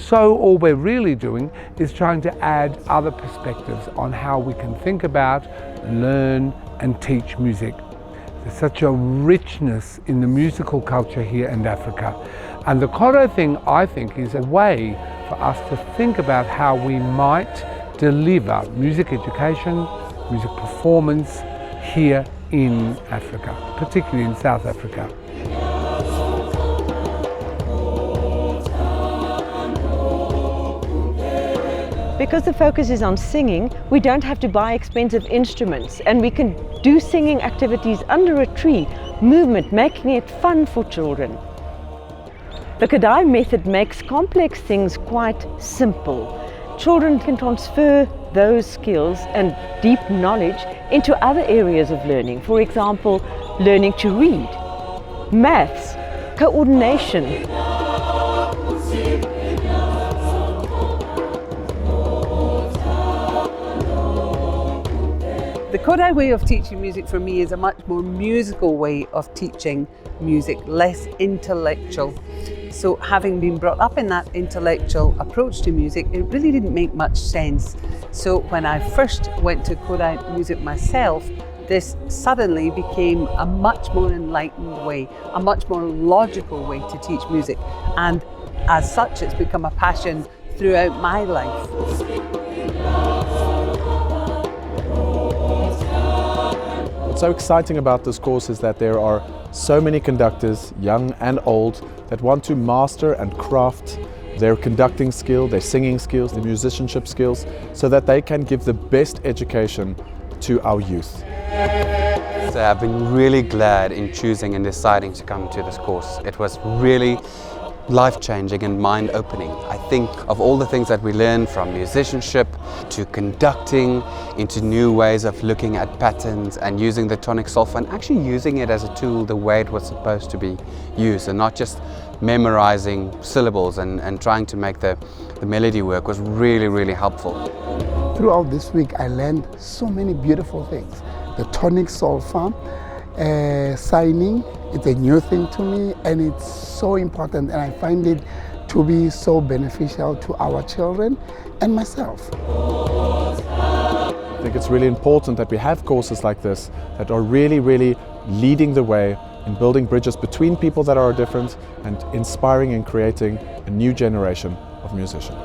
so all we're really doing is trying to add other perspectives on how we can think about, learn and teach music. There's such a richness in the musical culture here in Africa. And the Kodály thing, I think, is a way for us to think about how we might deliver music education, music performance here in Africa, particularly in South Africa. Because the focus is on singing, we don't have to buy expensive instruments, and we can do singing activities under a tree, movement, making it fun for children. The Kodály method makes complex things quite simple. Children can transfer those skills and deep knowledge into other areas of learning. For example, learning to read, maths, coordination. The Kodály way of teaching music for me is a much more musical way of teaching music, less intellectual. So having been brought up in that intellectual approach to music, it really didn't make much sense. So when I first went to Kodály music myself, this suddenly became a much more enlightened way, a much more logical way to teach music. And as such, it's become a passion throughout my life. What's so exciting about this course is that there are so many conductors, young and old, that want to master and craft their conducting skill, their singing skills, their musicianship skills, so that they can give the best education to our youth. So I've been really glad in choosing and deciding to come to this course. It was really life-changing and mind-opening. I think of all the things that we learn, from musicianship to conducting, into new ways of looking at patterns and using the tonic solfa and actually using it as a tool the way it was supposed to be used, and not just memorizing syllables and trying to make the melody work, was really, really helpful. Throughout this week I learned so many beautiful things. The tonic solfa, signing, it's a new thing to me, and it's so important, and I find it to be so beneficial to our children and myself. I think it's really important that we have courses like this that are really, really leading the way in building bridges between people that are different and inspiring and creating a new generation of musicians.